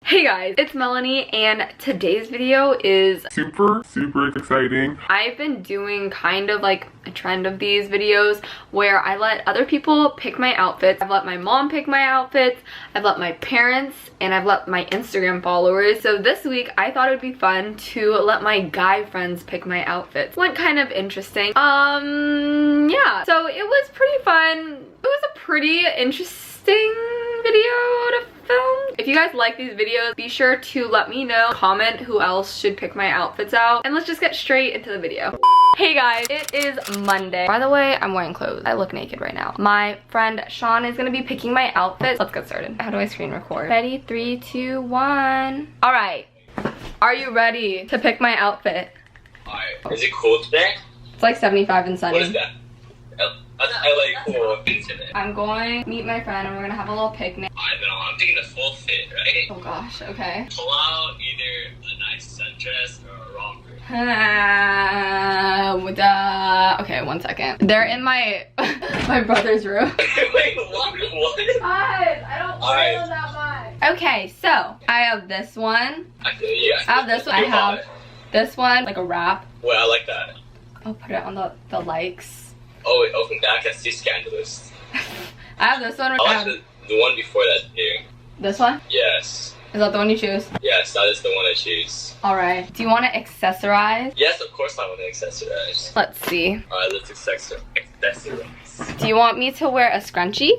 Hey guys, it's Melanie and today's video is super exciting. I've been doing kind of like a trend of these videos where I let other people pick my outfits. I've let my mom pick my outfits, I've let my parents, and I've let my Instagram followers. So this week I thought it'd be fun to let my guy friends pick my outfits. Went kind of interesting. Yeah, so it was pretty fun. It was a pretty interesting video to film. If you guys like these videos, be sure to let me know, comment who else should pick my outfits out, and let's just get straight into the video. Hey guys, it is Monday. By the way, I'm wearing clothes. I look naked right now. My friend Sean is gonna be picking my outfits. Let's get started. How do I screen record? Ready? 3, 2, 1. All right. Are you ready to pick my outfit? Alright. Is it cool today? It's like 75 and sunny. What is that? I like cool things today. I'm going to meet my friend and we're gonna have a little picnic. I know, I'm taking the full fit, right? Oh gosh, okay. Pull out either a nice sundress or a romper. Okay, 1 second. They're in my my brother's room. Wait, what? Guys, I don't feel that much. Okay, so I have this one. I feel you. I have this one. I have this one, like a wrap. Well, I like that. I'll put it on the likes. Oh, wait, open back, that's too scandalous. I have this one. I like the one before that here. This one? Yes. Is that the one you choose? Yes, that is the one I choose. Alright. Do you want to accessorize? Yes, of course I want to accessorize. Let's see. Alright, let's accessorize. Do you want me to wear a scrunchie?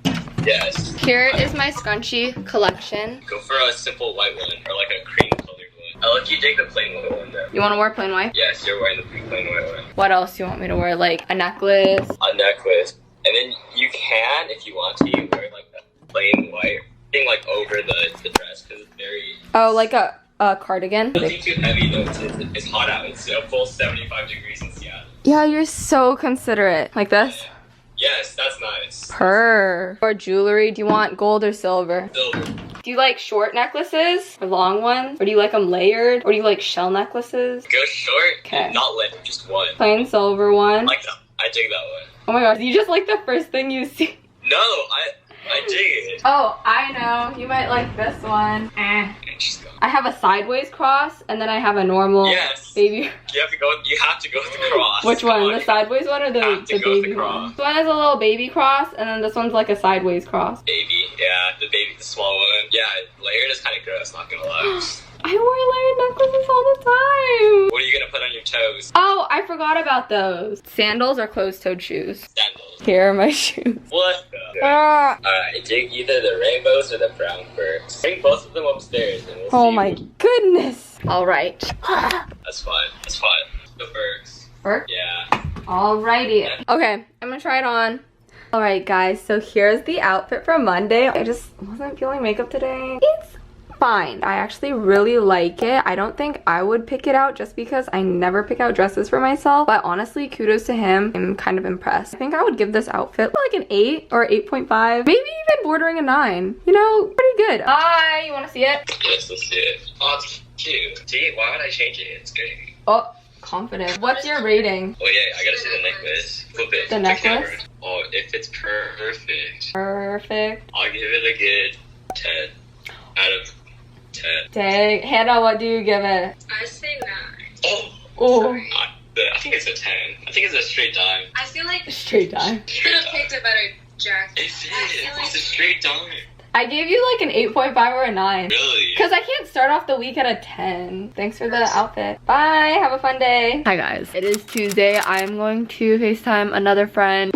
Yes. Here is my scrunchie collection. Go for a simple white one, or like a cream colored one. I'll let you take the plain white one though. You want to wear plain white? Yes, you're wearing the plain white one. What else do you want me to wear? Like a necklace? A necklace. And then you can, if you want to, wear like a plain white thing like over the dress because it's very... Oh, like a cardigan? It doesn't too heavy though. It's hot out. It's a full 75 degrees in Seattle. Yeah, you're so considerate. Like this? Yes, that's nice. Or jewelry. Do you want gold or silver? Silver. Do you like short necklaces or long ones? Or do you like them layered? Or do you like shell necklaces? Go short, Okay. not layered, just one. Plain silver one. I like that. I dig that one. Oh my gosh, you just like the first thing you see. No, I dig it. Oh, I know. You might like this one. And she's gone. I have a sideways cross and then I have a normal baby. You have to go with the cross. Which one? The sideways one or the baby one? This one is a little baby cross and then this one's like a sideways cross. Baby, yeah, the small one. Yeah, layered is kind of gross, not gonna lie. I wear layered necklaces all the time. What are you gonna put on your toes? Oh, I forgot about those. Sandals or closed-toed shoes? Sandals. Here are my shoes. What? Alright, take either the rainbows or the brown fur. Bring both of them upstairs and we'll see. Oh my goodness. All right. That's fine. That's fine. The Berks. Berk? Yeah. Alrighty. Okay, I'm gonna try it on. Alright guys, so here's the outfit for Monday. I just wasn't feeling makeup today. It's fine. I actually really like it. I don't think I would pick it out just because I never pick out dresses for myself, but honestly, kudos to him. I'm kind of impressed. I think I would give this outfit like an 8 or 8.5, maybe even bordering a 9. You know, pretty good. Hi, you want to see it? Yes, let's see it. Oh, it's cute. See, why would I change it? It's great. Oh, confident. What's your rating? Oh yeah, I gotta see the necklace. Flip it. The necklace? Oh, if it's perfect. Perfect. I'll give it a good 10 out of 10. Dang. Hannah, what do you give it? I say 9. Oh. Sorry. I think it's a 10. I think it's a straight dime. I feel like you Straight dime. could have picked a better jacket. It's a straight dime. I gave you like an 8.5 or a 9. Really? Because I can't start off the week at a 10. Thanks for the outfit. Bye. Have a fun day. Hi guys. It is Tuesday. I'm going to FaceTime another friend.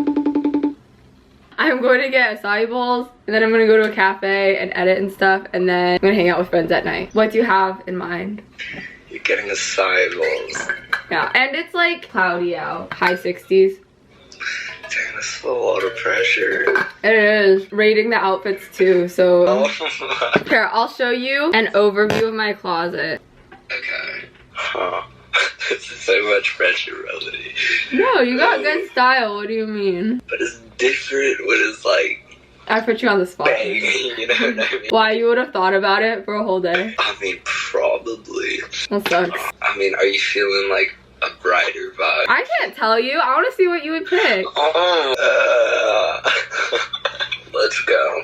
I'm going to get acai bowls and then I'm going to go to a cafe and edit and stuff and then I'm going to hang out with friends at night. What do you have in mind? You're getting acai bowls. Yeah. And it's like cloudy out. High 60s. Damn, that's a lot of pressure. It is. Rating the outfits too, so. Oh. Here, I'll show you an overview of my closet. Okay. Huh. This is so much pressure, really. No, you got good style. What do you mean? But it's different when it's like... I put you on the spot. Bang, you know what I mean? Why, you would have thought about it for a whole day? I mean, probably. That sucks. I mean, are you feeling like a brighter vibe? I can't tell you. I want to see what you would pick. Let's go.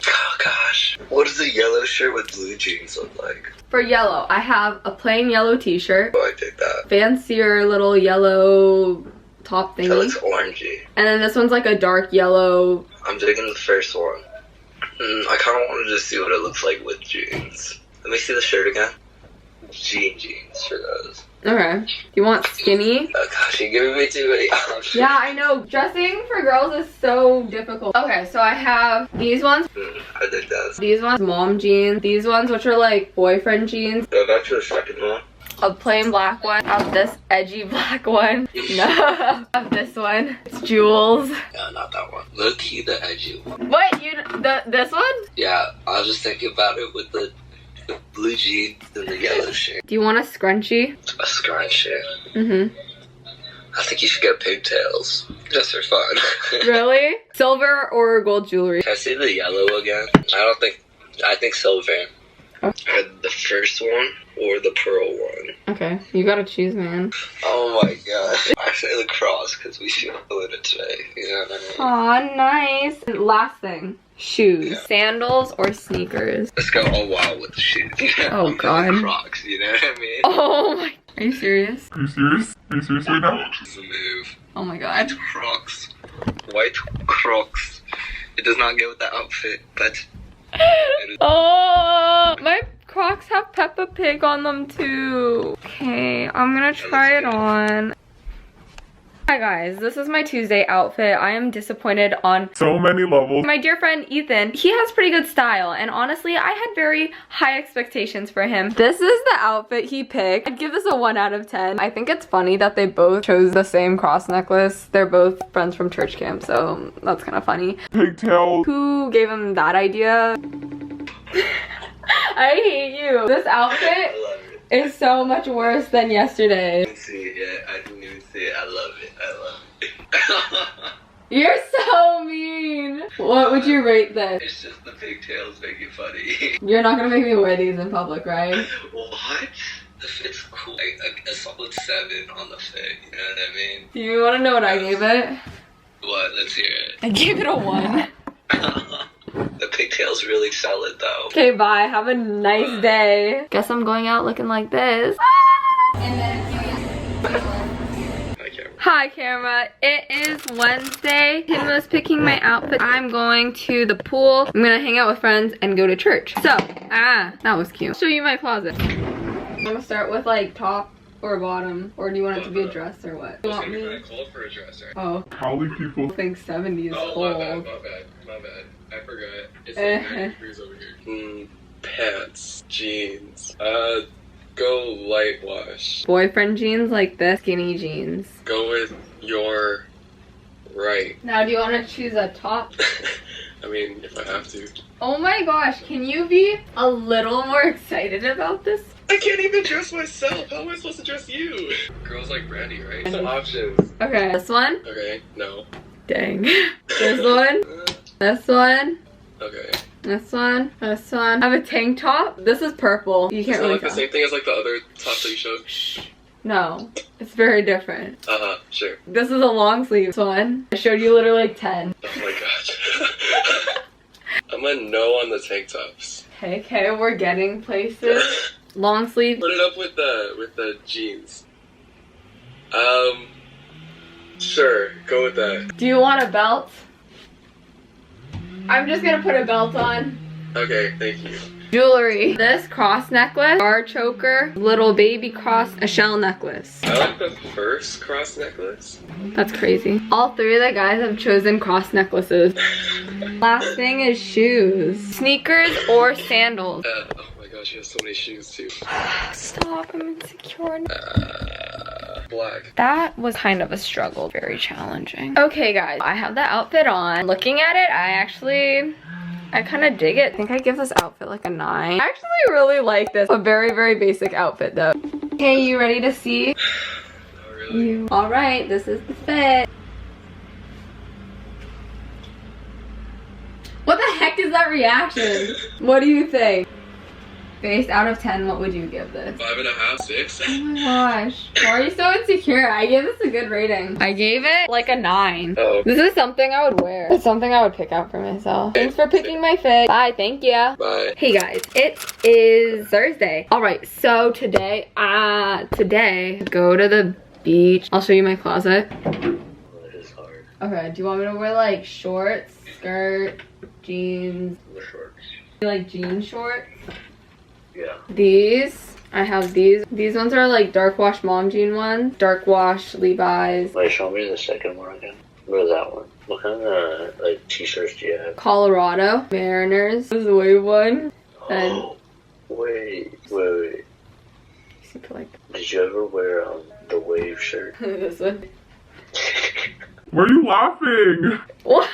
Oh gosh. What does a yellow shirt with blue jeans look like? For yellow, I have a plain yellow t-shirt. Oh, I dig that. Fancier little yellow top That thingy. looks orangey. And then this one's like a dark yellow. I'm digging the first one. I kind of wanted to see what it looks like with jeans. Let me see the shirt again. Jeans for those. Okay. You want skinny? Oh gosh, you're giving me too many options. Yeah, I know. Dressing for girls is so difficult. Okay, so I have these ones. I dig that. These ones, mom jeans. These ones, which are like boyfriend jeans. Go back to the second one. A plain black one. I have this edgy black one. No. I have this one. It's jewels. Yeah, not that one. Low key the edgy one. What? This one? Yeah, I was just thinking about it with the blue jeans and the yellow shirt. Do you want a scrunchie? A scrunchie. Mm-hmm. I think you should get pigtails. Just for fun. Really? Silver or gold jewelry? Can I see the yellow again? I think silver. Okay. The first one or the pearl one. Okay, you gotta choose, man. Oh my gosh. I say the cross because we feel it today. You know what I mean? Aw, nice. And last thing, shoes. Yeah. Sandals or sneakers? Let's go all wild with the shoes. Oh, God. Crocs, you know what I mean? Oh my, are you serious? Are you serious? Are you serious right now? It's a move. Oh my God. Crocs. White Crocs. It does not go with the outfit, but Oh, my Crocs have Peppa Pig on them too. Okay, I'm gonna try it on. Hi guys, this is my Tuesday outfit. I am disappointed on So many levels. my dear friend Ethan. He has pretty good style, and honestly, I had very high expectations for him. This is the outfit he picked. I'd give this a 1 out of 10. I think it's funny that they both chose the same cross necklace. They're both friends from church camp, so that's kind of funny. Pigtails. Who gave him that idea? I hate you. This outfit I love it. is so much worse than yesterday. I didn't see it yet. I didn't even see it. I love it. I love it. You're so mean. What would you rate this? It's just the pigtails make it funny. You're not gonna make me wear these in public, right? What? The fit's cool. Like a solid 7 on the fit. You know what I mean? Do you want to know what I gave it? What? Let's hear it. I gave it a 1. The pigtails really sell it though. Okay, bye. Have a nice day. Guess I'm going out looking like this. Hi, camera. It is Wednesday. Tim was picking my outfit. I'm going to the pool. I'm gonna hang out with friends and go to church. So, that was cute. Show you my closet. I'm gonna start with like top or bottom, or do you want it to be a dress or what? You want me? Cold for a dresser. Oh, Cali people. I think 70 is Oh, cold. my bad. I forgot. It's like 90 degrees over here. Pants, jeans. Go light wash. Boyfriend jeans like this, skinny jeans. Go with your right. Now, do you want to choose a top? I mean, if I have to. Oh my gosh, can you be a little more excited about this? I can't even dress myself. How am I supposed to dress you? Girls like Brandy, right? Some options. Okay, this one? Okay, no. Dang. This one? This one? Okay. This one? This one? I have a tank top. This is purple. You Is can't it really like the tell. same thing as like the other tops that you showed? Shh. No, it's very different. Sure. This is a long sleeve one. I showed you literally like 10. Oh my gosh. I'm a no on the tank tops. Okay, we're getting places. Long sleeve. Put it up with the jeans. Sure, go with that. Do you want a belt? I'm just gonna put a belt on. Okay, thank you. Jewelry. This cross necklace, bar choker, little baby cross, a shell necklace. I like the first cross necklace. That's crazy. All 3 of the guys have chosen cross necklaces. Last thing is shoes. Sneakers or sandals. Oh my gosh, you have so many shoes too. Stop, I'm insecure. Black. That was kind of a struggle, very challenging. Okay guys, I have the outfit on. Looking at it, I kind of dig it. I think I give this outfit like a 9. I actually really like this. A very, very basic outfit though. Okay, you ready to see? Not really. Alright, this is the fit. What the heck is that reaction? What do you think? Face out of 10, what would you give this? 5.5, 6. Oh my gosh. Why are you so insecure? I gave this a good rating. I gave it like a 9. Oh. This is something I would wear. It's something I would pick out for myself. Thanks for picking my fit. Bye, thank you. Bye. Hey guys, it is Thursday. All right, so today, go to the beach. I'll show you my closet. It is hard. Okay, do you want me to wear like shorts, skirt, jeans? The shorts. You like jean shorts? Yeah. These, I have these. These ones are like dark wash mom jean ones. Dark wash Levi's. Wait, show me the second one again. What is that one? What kind of like t-shirts do you have? Colorado Mariners. This is the wave one. And Oh, wait. super like Did you ever wear the wave shirt? this one. Why are you laughing? What?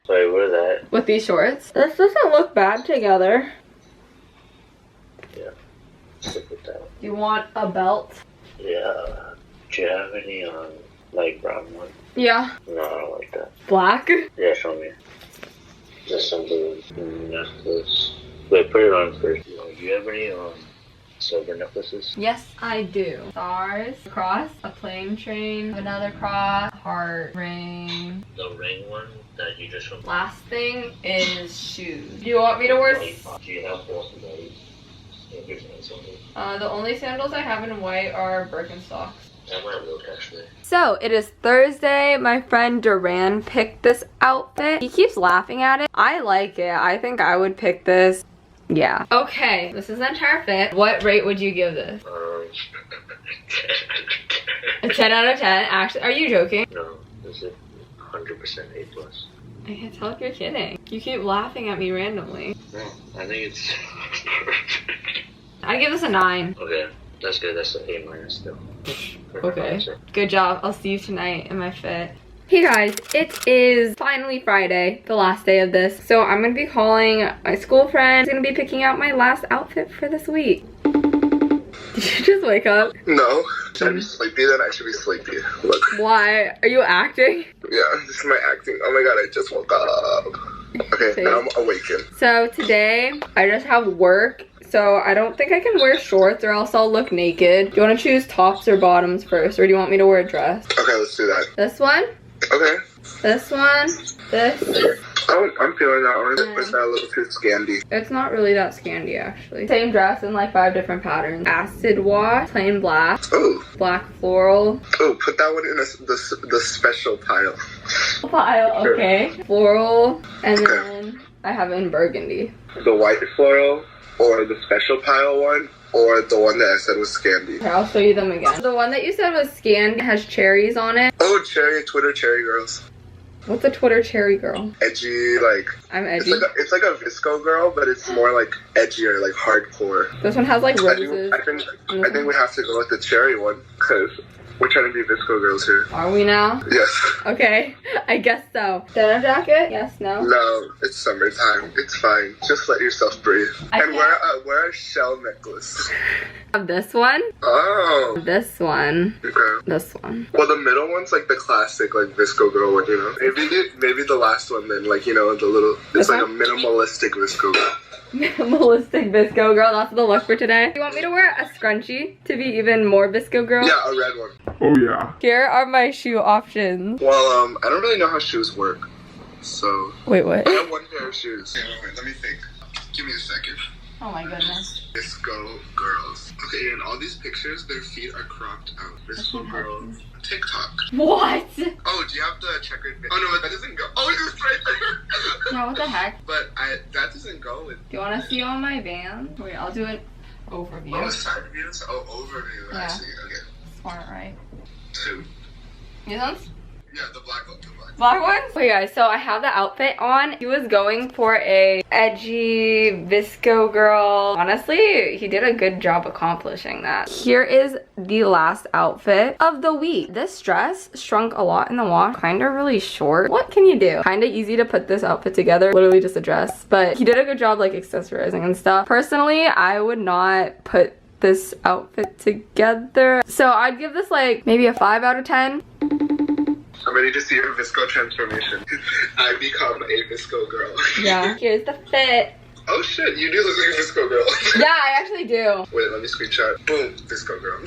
Wait, wear that. With these shorts? This doesn't look bad together. Yeah. Stick with that. Do you want a belt? Yeah. Do you have any like brown one? Yeah. No, I don't like that. Black? Yeah, show me. Just some blue necklace. Wait, put it on first. Do you have any silver necklaces? Yes, I do. Stars, a cross, a plane train, another cross, heart, ring. The ring one that you just showed me. Last thing is shoes. Do you want me to wear? Do you have both of those? The only sandals I have in white are Birkenstocks. That might look actually. So it is Thursday. My friend Duran picked this outfit. He keeps laughing at it. I like it. I think I would pick this. Yeah. Okay, this is the entire fit. What rate would you give this? A 10 out of 10? Actually, are you joking? No, this is 100% A+. I can't tell if you're kidding. You keep laughing at me randomly. No, I think it's I give this a 9. okay. That's good. That's an A- still. Okay. Good job. I'll see you tonight in my fit. Hey guys, it is finally Friday, the last day of this. So I'm gonna be calling my school friend. I'm gonna be picking out my last outfit for this week. Did you just wake up? No. Should I be sleepy then? I should be sleepy. Look. Why? Are you acting? Yeah, this is my acting. Oh my god, I just woke up. Okay, now I'm awakened. So today, I just have work. So I don't think I can wear shorts or else I'll look naked. Do you want to choose tops or bottoms first? Or do you want me to wear a dress? Okay, let's do that. This one? Okay. This one? This? Oh, I'm feeling that one. It's not a little too scandy. It's not really that scandy actually. Same dress in like 5 different patterns. Acid wash, plain black, Oh. black floral. Oh, put that one in the special pile. Pile, okay. Floral, and Okay. then I have it in burgundy. The white floral, or the special pile one, or the one that I said was scandy. Here, I'll show you them again. The one that you said was scanned has cherries on it. Oh, Twitter cherry girls. What's a Twitter cherry girl? Edgy, like I'm edgy. it's like a VSCO girl, but it's more like edgier, like hardcore. This one has like I think roses. I think we have to go with the cherry one because we're trying to be VSCO girls here. Are we now? Yes. Okay, I guess so. Denim jacket? Yes, no? No, it's summertime. It's fine. Just let yourself breathe. I And can't- wear a shell necklace. I have this one, Oh. this one, Okay. this one. Well, the middle one's like the classic, like VSCO girl one, you know. Maybe the last one then, like, you know, the little. It's This like one? a minimalistic VSCO girl. Minimalistic VSCO girl, that's the look for today. You want me to wear a scrunchie to be even more VSCO girl? Yeah, a red one. Oh yeah. Here are my shoe options. Well, I don't really know how shoes work, so Wait, what? I have one pair of shoes. Okay, wait, let me think. Give me a second. Oh my goodness. VSCO girls. Okay, in all these pictures, their feet are cropped out. VSCO girl. TikTok. What? Oh, do you have the checkered? Oh no, that doesn't go. Oh, it's right there. No, what the heck? But that doesn't go with. Do you want to see all my Vans? Wait, I'll do an Oh, overview. side views. Oh, overview. Yeah. I see. Okay. Smart, right? 2. These ones? Yeah, the black one. Black ones? Okay guys, so I have the outfit on. He was going for a edgy VSCO girl. Honestly, he did a good job accomplishing that. Here is the last outfit of the week. This dress shrunk a lot in the wash. Kinda really short. What can you do? Kinda easy to put this outfit together. Literally just a dress. But he did a good job like accessorizing and stuff. Personally, I would not put this outfit together. So I'd give this like maybe a 5 out of 10. I'm ready to see your VSCO transformation. I become a VSCO girl. Yeah. Here's the fit. Oh shit, you do look like a VSCO girl. Yeah, I actually do. Wait, let me screenshot. Boom, VSCO girl.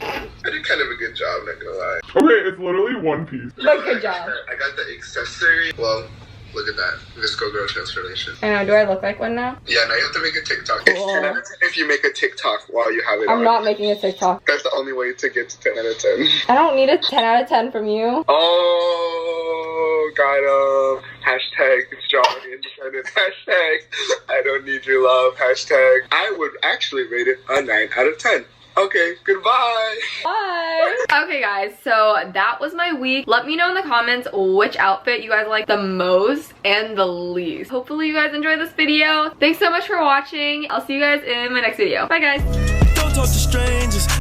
I did kind of a good job, not gonna lie. Okay, it's literally one piece. But good job. I got the accessory. Well, look at that. VSCO girl transformation. I know, do I look like one now? Yeah, now you have to make a TikTok. Cool. 10 out of 10 if you make a TikTok while you have it on. I'm not making a TikTok. That's the only way to get to 10 out of 10. I don't need a 10 out of 10 from you. Oh, got him. Hashtag strong independent. Hashtag I don't need your love. Hashtag I would actually rate it a 9 out of 10. Okay, goodbye. Bye. Okay guys, so that was my week. Let me know in the comments which outfit you guys like the most and the least. Hopefully you guys enjoyed this video. Thanks so much for watching. I'll see you guys in my next video. Bye guys. Don't talk to strangers.